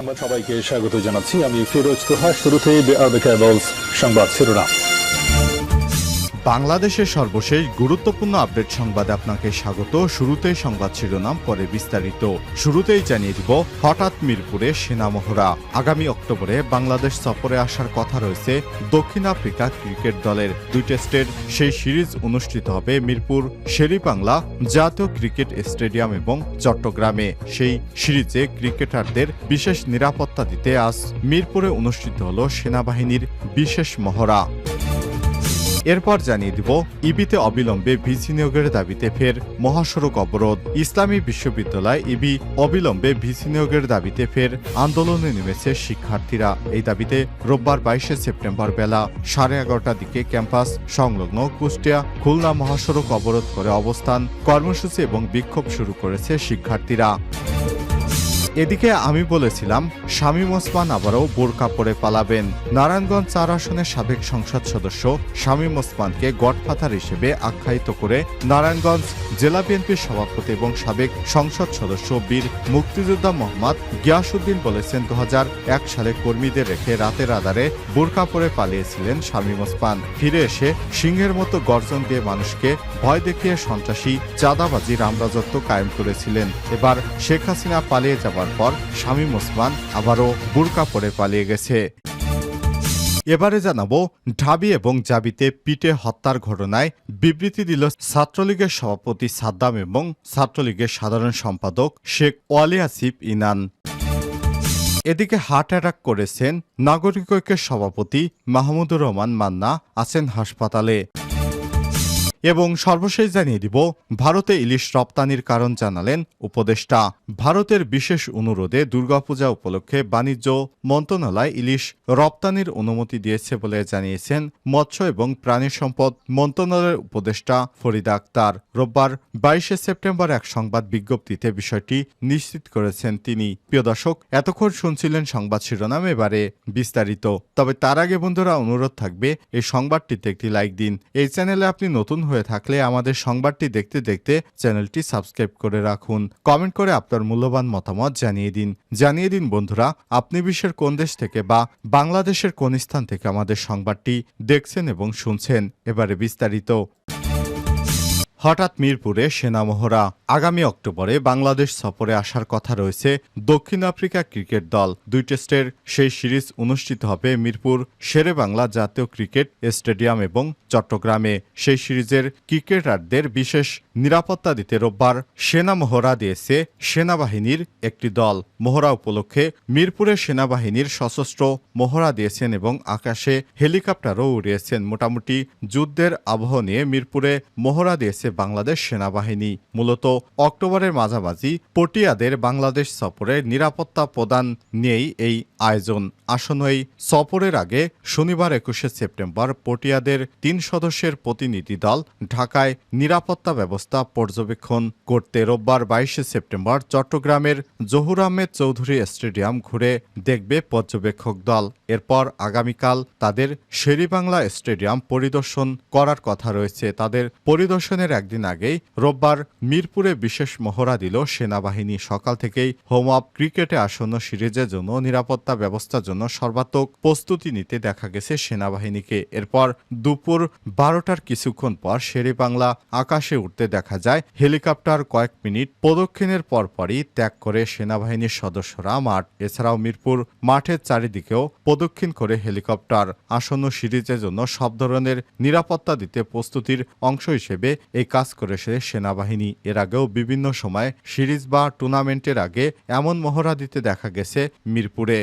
সংবাদ সবাইকে স্বাগত জানাচ্ছি। আমি ফিরোজ তোহা। শুরুতেই সংবাদ শিরোনাম। বাংলাদেশের সর্বশেষ গুরুত্বপূর্ণ আপডেট সংবাদে আপনাকে স্বাগত। শুরুতেই সংবাদ শিরোনাম, পরে বিস্তারিত। শুরুতেই জানিয়ে দিব, হঠাৎ মিরপুরে সেনা মহড়া। আগামী অক্টোবরে বাংলাদেশ সফরে আসার কথা রয়েছে দক্ষিণ আফ্রিকা ক্রিকেট দলের। 2 টেস্টের সেই সিরিজ অনুষ্ঠিত হবে মিরপুর শেরেবাংলা জাতীয় ক্রিকেট স্টেডিয়াম এবং চট্টগ্রামে। সেই সিরিজে ক্রিকেটারদের বিশেষ নিরাপত্তা দিতে আজ মিরপুরে অনুষ্ঠিত হল সেনাবাহিনীর বিশেষ মহড়া। এরপর জানিয়ে দিব, ইবিতে অবিলম্বে ভিসি নিয়োগের দাবিতে ফের মহাসড়ক অবরোধ। ইসলামী বিশ্ববিদ্যালয় ইবি অবিলম্বে ভিসি নিয়োগের দাবিতে ফের আন্দোলনে নেমেছে শিক্ষার্থীরা। এই দাবিতে রোববার 22শে সেপ্টেম্বর বেলা 11:30টার দিকে ক্যাম্পাস সংলগ্ন কুষ্টিয়া খুলনা মহাসড়ক অবরোধ করে অবস্থান কর্মসূচি এবং বিক্ষোভ শুরু করেছে শিক্ষার্থীরা। এদিকে আমি বলেছিলাম, শামীম ওসমান আবারও বোরকা পরে পালাবেন। নারায়ণগঞ্জ 4 আসনের সাবেক সংসদ সদস্য শামীম ওসমানকে গডফাদার হিসেবে আখ্যায়িত করে নারায়ণগঞ্জ জেলা বিএনপির সভাপতি এবং সাবেক সংসদ সদস্য বীর মুক্তিযোদ্ধা মোহাম্মদ গিয়াসউদ্দিন বলেছেন, 2001 সালে কর্মীদের রেখে রাতের আধারে বোরকা পরে পালিয়েছিলেন শামীম ওসমান। ফিরে এসে সিংহের মতো গর্জন দিয়ে মানুষকে ভয় দেখিয়ে সন্ত্রাসী চাঁদাবাজি রামরাজত্ব কায়েম করেছিলেন। এবার শেখ হাসিনা পালিয়ে যাবার পর শামীম ওসমান আবারও বোরকা পরে পালিয়ে গেছে। এবারে জানাবো, ঢাবি এবং জাবিতে পিটে হত্যার ঘটনায় বিবৃতি দিল ছাত্রলীগের সভাপতি সাদ্দাম এবং ছাত্রলীগের সাধারণ সম্পাদক শেখ ওয়ালি আসিফ ইনান। এদিকে হার্ট অ্যাটাক করেছেন নাগরিক ঐক্যের সভাপতি মাহমুদুর রহমান মান্না, আছেন হাসপাতালে। এবং সর্বশেষ জানিয়ে দিব, ভারতে ইলিশ রপ্তানির কারণ জানালেন উপদেষ্টা। ভারতের বিশেষ অনুরোধে দুর্গাপূজা উপলক্ষে বাণিজ্য মন্ত্রণালয় ইলিশ রপ্তানির অনুমতি দিয়েছে বলে জানিয়েছেন মৎস্য এবং প্রাণী সম্পদ মন্ত্রণালয়ের উপদেষ্টা ফরিদা আক্তার। রোববার 22শে সেপ্টেম্বর এক সংবাদ বিজ্ঞপ্তিতে বিষয়টি নিশ্চিত করেছেন তিনি। প্রিয় দর্শক, এতক্ষণ শুনছিলেন সংবাদ শিরোনাম, এবারে বিস্তারিত। তবে তার আগে বন্ধুরা, অনুরোধ থাকবে এই সংবাদটিতে একটি লাইক দিন। এই চ্যানেলে আপনি নতুন হয়ে থাকলে আমাদের সংবাদটি দেখতে দেখতে চ্যানেলটি সাবস্ক্রাইব করে রাখুন। কমেন্ট করে আপনার মূল্যবান মতামত জানিয়ে দিন বন্ধুরা, আপনি বিশ্বের কোন দেশ থেকে বা বাংলাদেশের কোন স্থান থেকে আমাদের সংবাদটি দেখছেন এবং শুনছেন। এবারে বিস্তারিত। হঠাৎ মিরপুরে সেনা মহড়া। আগামী অক্টোবরে বাংলাদেশ সফরে আসার কথা রয়েছে দক্ষিণ আফ্রিকা ক্রিকেট দল। 2 টেস্টের সেই সিরিজ অনুষ্ঠিত হবে মিরপুর শেরেবাংলা জাতীয় ক্রিকেট স্টেডিয়াম এবং চট্টগ্রামে। সেই সিরিজের ক্রিকেটারদের বিশেষ নিরাপত্তা দিতে রোববার সেনা মহড়া দিয়েছে সেনাবাহিনীর একটি দল। মহড়া উপলক্ষে মিরপুরে সেনাবাহিনীর সশস্ত্র মহড়া দিয়েছেন এবং আকাশে হেলিকপ্টারও উড়িয়েছেন। মোটামুটি যুদ্ধের আবহ নিয়ে মিরপুরে মহড়া দিয়েছে বাংলাদেশ সেনাবাহিনী। মূলত অক্টোবরের মাঝামাঝি পটিয়াদের বাংলাদেশ সফরের নিরাপত্তা প্রদান নিয়েই এই আয়োজন। আসন্ন এই সফরের আগে শনিবার 21শে সেপ্টেম্বর পটিয়াদের 3 সদস্যের প্রতিনিধি দল ঢাকায় নিরাপত্তা ব্যবস্থা পর্যবেক্ষণ করতে রোববার 22শে সেপ্টেম্বর চট্টগ্রামের জহুর আহমেদ চৌধুরী স্টেডিয়াম ঘুরে দেখবে পর্যবেক্ষক দল। এরপর আগামীকাল তাদের শেরেবাংলা স্টেডিয়াম পরিদর্শন করার কথা রয়েছে। তাদের পরিদর্শনের একদিন আগেই রোববার মিরপুরে বিশেষ মহড়া দিল সেনাবাহিনী। সকাল থেকেই হোম অফ ক্রিকেটে আসন্ন সিরিজের জন্য নিরাপত্তা ব্যবস্থার জন্য সর্বাত্মক প্রস্তুতি নিতে দেখা গেছে সেনাবাহিনীকে। এরপর দুপুর 12টার কিছুক্ষণ পর শেরেবাংলা আকাশে উঠতে দেখা যায় হেলিকপ্টার। কয়েক মিনিট প্রদক্ষিণের পরপরই ত্যাগ করে সেনাবাহিনীর সদস্যরা মাঠ। এছাড়াও মিরপুর মাঠের চারিদিকেও প্রদক্ষিণ করে হেলিকপ্টার। আসন্ন সিরিজের জন্য সব ধরনের নিরাপত্তা দিতে প্রস্তুতির অংশ হিসেবে এই কাজ করেছে সেনাবাহিনী। এর আগেও বিভিন্ন সময় সিরিজ বা টুর্নামেন্টের আগে এমন মহড়া দিতে দেখা গেছে মিরপুরে।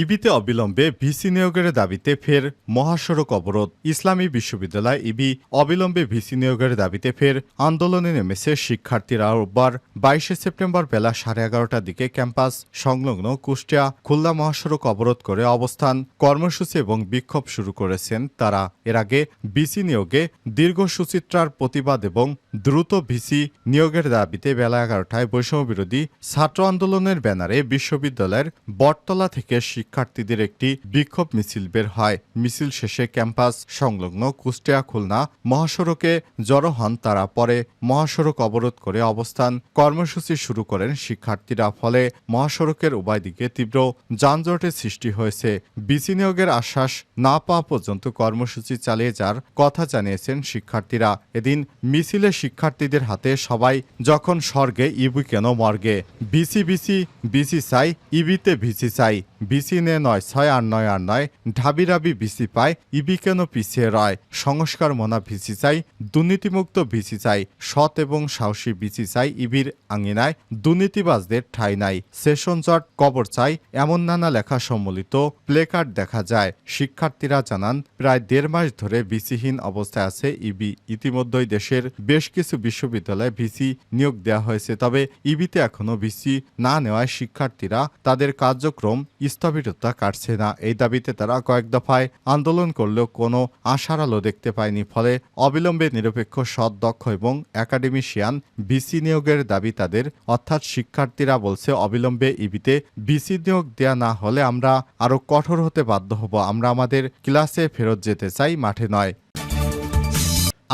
ইবিতে অবিলম্বে ভিসি নিয়োগের দাবিতে ফের মহাসড়ক অবরোধ। ইসলামী বিশ্ববিদ্যালয় ইবি অবিলম্বে ভিসি নিয়োগের দাবিতে ফের আন্দোলনে নেমেছে শিক্ষার্থীরা। রোববার 22শে সেপ্টেম্বর বেলা 11:30টার দিকে ক্যাম্পাস সংলগ্ন কুষ্টিয়া খুলনা মহাসড়ক অবরোধ করে অবস্থান কর্মসূচি এবং বিক্ষোভ শুরু করেছেন তারা। এর আগে ভিসি নিয়োগে দীর্ঘ সুচিত্রার প্রতিবাদ এবং দ্রুত ভিসি নিয়োগের দাবিতে বেলা 11টায় বৈষম্য বিরোধী ছাত্র আন্দোলনের ব্যানারে বিশ্ববিদ্যালয়ের বটতলা থেকে শিক্ষার্থীদের একটি বিক্ষোভ মিছিল বের হয়। মিছিল শেষে ক্যাম্পাস সংলগ্ন কুষ্টিয়া খুলনা মহাসড়কে জড়ো হন তারা। পরে মহাসড়ক অবরোধ করে অবস্থান কর্মসূচি শুরু করেন শিক্ষার্থীরা। ফলে মহাসড়কের উভয় দিকে তীব্র যানজটের সৃষ্টি হয়েছে। বিসি নিয়োগের আশ্বাস না পাওয়া পর্যন্ত কর্মসূচি চালিয়ে যাওয়ার কথা জানিয়েছেন শিক্ষার্থীরা। এদিন মিছিলে শিক্ষার্থীদের হাতে সবাই যখন স্বর্গে ইবি কেন মর্গে, বিসি বিসি বিসি চাই, ইবিতে ভিসি চাই, বিসি নে ৯ আর ৯ আর ৯, ঢাবিরাবি বিসি পায়, ইবি কেন পিছিয়ে রয়, সংস্কার মনা ভিসি চাই, দুর্নীতিমুক্ত ভিসি চাই, সৎ এবং সাহসী বিসি চাই, ইবির আঙিনায় দুর্নীতিবাজদের ঠাঁই নাই, সেশন জট কবর চাই, এমন নানা লেখা সম্বলিত প্লেকার্ড দেখা যায়। শিক্ষার্থীরা জানান, প্রায় ১.৫ মাস ধরে ভিসিহীন অবস্থায় আছে ইবি। ইতিমধ্যেই দেশের বেশ কিছু বিশ্ববিদ্যালয়ে ভিসি নিয়োগ দেওয়া হয়েছে, তবে ইবিতে এখনও ভিসি না নেওয়ায় শিক্ষার্থীরা তাদের কার্যক্রম স্থবিরতা কাটছে না। এই দাবিতে তারা কয়েক দফায় আন্দোলন করলেও কোনো আশার আলো দেখতে পায়নি। ফলে অবিলম্বে নিরপেক্ষ, সৎ, দক্ষ এবং একাডেমিশিয়ান ভিসি নিয়োগের দাবি তাদের। অর্থাৎ শিক্ষার্থীরা বলছে, অবিলম্বে ইবিতে ভিসি নিয়োগ দেয়া না হলে আমরা আরও কঠোর হতে বাধ্য হব। আমরা আমাদের ক্লাসে ফেরত যেতে চাই, মাঠে নয়।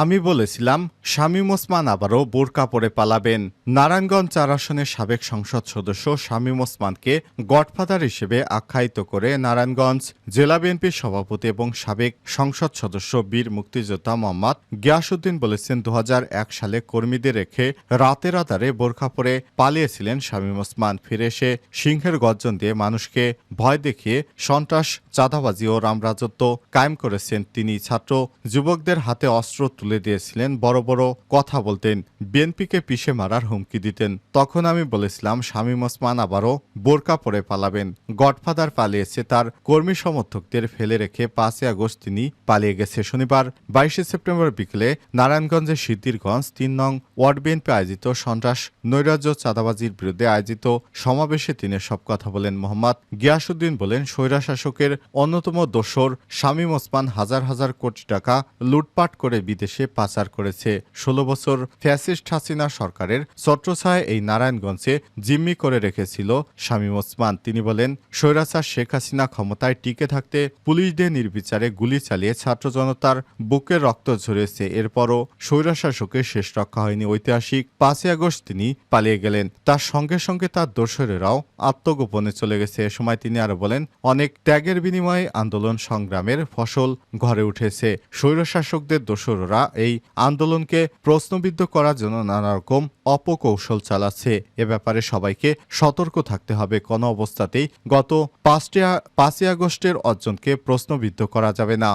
আমি বলেছিলাম শামীম ওসমান আবারও বোরকা পরে পালাবেন। নারায়ণগঞ্জ ৪ আসনের সাবেক সংসদ সদস্য শামীম ওসমানকে গডফাদার হিসেবে আখ্যায়িত করে নারায়ণগঞ্জ জেলা বিএনপির সভাপতি এবং সাবেক সংসদ সদস্য বীর মুক্তিযোদ্ধা মোহাম্মদ গিয়াসউদ্দিন বলেছেন, ২০০১ সালে কর্মীদের রেখে রাতের আধারে বোরকা পরে পালিয়েছিলেন শামীম ওসমান। ফিরে এসে সিংহের গর্জন দিয়ে মানুষকে ভয় দেখিয়ে সন্ত্রাস, চাঁদাবাজি ও রামরাজত্ব কায়েম করেছেন তিনি। ছাত্র যুবকদের হাতে অস্ত্র তুলে দিয়েছিলেন, বড় বড় কথা বলতেন, বিএনপিকে পিষে মারার হুমকি দিতেন। তখন আমি বলেছিলাম, শামীম ওসমান আবারও বোরকা পরে পালাবেন। গডফাদার পালিয়েছে, তার কর্মী সমর্থকদের ফেলে রেখে ৫ই আগস্ট তিনি পালিয়ে গেছে। শনিবার ২২ সেপ্টেম্বর বিকেলে নারায়ণগঞ্জের সিদ্ধিরগঞ্জ ৩ নং ওয়ার্ড বিএনপি আয়োজিত সন্ত্রাস, নৈরাজ্য, চাঁদাবাজির বিরুদ্ধে আয়োজিত সমাবেশে তিনি সব কথা বলেন। মোহাম্মদ গিয়াসউদ্দিন বলেন, স্বৈরাশাসকের অন্যতম দোসর শামীম ওসমান হাজার হাজার কোটি টাকা লুটপাট করে বিদেশে পাচার করেছে। ১৬ বছর ফ্যাসিস্ট হাসিনা সরকারের ছত্রছায়ায় এই নারায়ণগঞ্জে জিম্মি করে রেখেছিল শামীম ওসমান। তিনি বলেন, স্বৈরাচার শেখ হাসিনা ক্ষমতায় টিকে থাকতে পুলিশদের নির্বিচারে গুলি চালিয়ে ছাত্র জনতার বুকের রক্ত ঝরেছে। এরপরও স্বৈরাশাসকের শেষ রক্ষা হয়নি। ঐতিহাসিক ৫ই আগস্ট তিনি পালিয়ে গেলেন। তার সঙ্গে সঙ্গে তার দোসরেরাও আত্মগোপনে চলে গেছে। এ সময় তিনি আরো বলেন, অনেক ত্যাগের বিনিময়ে আন্দোলন সংগ্রামের ফসল ঘরে উঠেছে। স্বৈরশাসকদের দোসররা এই আন্দোলনকে প্রশ্নবিদ্ধ করার জন্য নানা রকম অপকৌশল চালাচ্ছে। এ ব্যাপারে সবাইকে সতর্ক থাকতে হবে। কোনো অবস্থাতেই গত ৫ই আগস্টের অর্জনকে প্রশ্নবিদ্ধ করা যাবে না।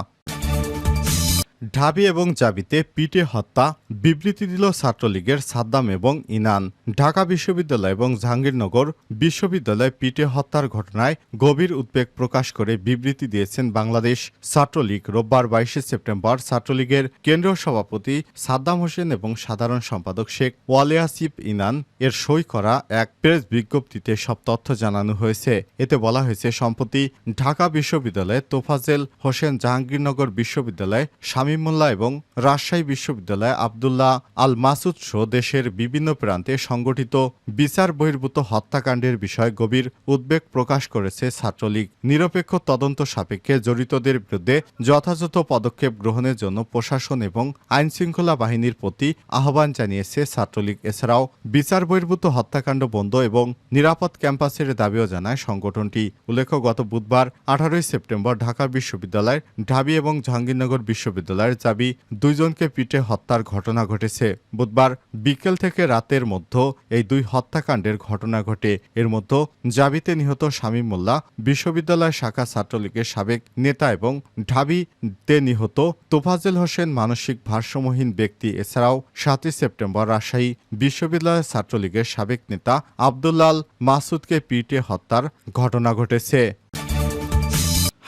ঢাবি এবং জাবিতে পিটে হত্যা, বিবৃতি দিল ছাত্রলীগের সাদ্দাম এবং ইনান। ঢাকা বিশ্ববিদ্যালয় এবং জাহাঙ্গীরনগর বিশ্ববিদ্যালয় পিটে হত্যার ঘটনায় গভীর উদ্বেগ প্রকাশ করে বিবৃতি দিয়েছেন বাংলাদেশ ছাত্রলীগ। রোববার ২২ সেপ্টেম্বর ছাত্রলীগের কেন্দ্রীয় সভাপতি সাদ্দাম হোসেন এবং সাধারণ সম্পাদক শেখ ওয়ালি আসিফ ইনান এর সই করা এক প্রেস বিজ্ঞপ্তিতে সব তথ্য জানানো হয়েছে। এতে বলা হয়েছে, সম্প্রতি ঢাকা বিশ্ববিদ্যালয়ে তোফাজ্জেল হোসেন, জাহাঙ্গীরনগর বিশ্ববিদ্যালয় শামীম মোল্লা এবং রাজশাহী বিশ্ববিদ্যালয়ে আব্দুল্লাহ আল মাসুদ সহ দেশের বিভিন্ন প্রান্তে সংগঠিত বিচার বহির্ভূত হত্যাকাণ্ডের বিষয়ে গভীর উদ্বেগ প্রকাশ করেছে ছাত্রলীগ। নিরপেক্ষ তদন্ত সাপেক্ষে জড়িতদের বিরুদ্ধে যথাযথ পদক্ষেপ গ্রহণের জন্য প্রশাসন এবং আইনশৃঙ্খলা বাহিনীর প্রতি আহ্বান জানিয়েছে ছাত্রলীগ। এছাড়াও বিচার বহির্ভূত হত্যাকাণ্ড বন্ধ এবং নিরাপদ ক্যাম্পাসের দাবিও জানায় সংগঠনটি। উল্লেখ্য, গত বুধবার ১৮ সেপ্টেম্বর ঢাকা বিশ্ববিদ্যালয়ের ঢাবি এবং জাহাঙ্গীরনগর বিশ্ববিদ্যালয়ের জাবি দুইজনকে পিটে হত্যার ঘটনা ঘটেছে। বুধবার বিকেল থেকে রাতের মধ্যে এই দুই হত্যাকাণ্ডের ঘটনা ঘটে। এর মধ্যে জাবিতে নিহত শামীম মোল্লা বিশ্ববিদ্যালয় শাখা ছাত্রলীগের সাবেক নেতা এবং ঢাবিতে নিহত তোফাজ্জেল হোসেন মানসিক ভারসাম্যহীন ব্যক্তি। এছাড়াও ৭ই সেপ্টেম্বর রাজশাহী বিশ্ববিদ্যালয় ছাত্রলীগের সাবেক নেতা আব্দুল্লাহ আল মাসুদকে পিটে হত্যার ঘটনা ঘটেছে।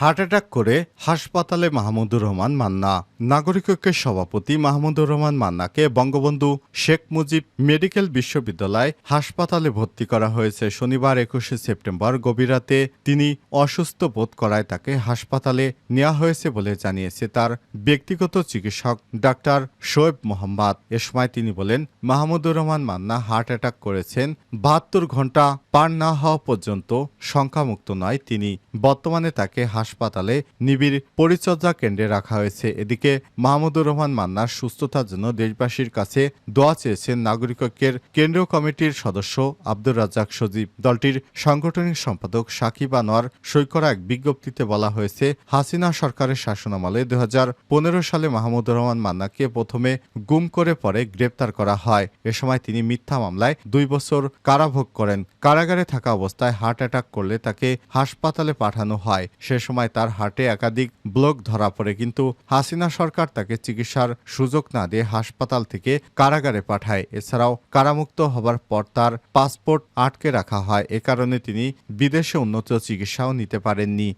হার্ট অ্যাটাক করে হাসপাতালে মাহমুদুর রহমান মান্না। নাগরিক ঐক্যের সভাপতি মাহমুদুর রহমান মান্নাকে বঙ্গবন্ধু শেখ মুজিব মেডিকেল বিশ্ববিদ্যালয় হাসপাতালে ভর্তি করা হয়েছে। শনিবার ২১শে সেপ্টেম্বর গভীর রাতে তিনি অসুস্থ বোধ করায় তাকে হাসপাতালে নেওয়া হয়েছে বলে জানিয়েছে তার ব্যক্তিগত চিকিৎসক ডাক্তার শোয়েব মোহাম্মদ। এ সময় তিনি বলেন, মাহমুদুর রহমান মান্না হার্ট অ্যাটাক করেছেন। ৭২ ঘন্টা পার না হওয়া পর্যন্ত শঙ্কামুক্ত নয় তিনি। বর্তমানে তাকে হাসপাতালে নিবিড় পরিচর্যা কেন্দ্রে রাখা হয়েছে। এদিকে মাহমুদুর রহমান মান্নার সুস্থতার জন্য দেশবাসীর কাছে দোয়া চেয়েছেন নাগরিক ঐক্যের কেন্দ্রীয় কমিটির সদস্য আব্দুর রাজ্জাক সজীব। দলটির সাংগঠনিক সম্পাদক সাকিব আনোয়ার সই করা এক বিজ্ঞপ্তিতে বলা হয়েছে, হাসিনা সরকারের শাসনামলে ২০১৫ সালে মাহমুদুর রহমান মান্নাকে প্রথমে গুম করে পরে গ্রেপ্তার করা হয়। এ সময় তিনি মিথ্যা মামলায় ২ বছর কারাভোগ করেন। কারাগারে থাকা অবস্থায় হার্ট অ্যাটাক করলে তাকে হাসপাতালে পাঠানো হয়। সে সময় তার হার্টে একাধিক ব্লক ধরা পড়ে, কিন্তু হাসিনা সরকার তাকে চিকিৎসার সুযোগ না দিয়ে হাসপাতাল থেকে কারাগারে পাঠায়। এছাড়াও কারামুক্ত হবার পর তার পাসপোর্ট আটকে রাখা হয়। এ কারণে তিনি বিদেশে উন্নত চিকিৎসাও নিতে পারেননি।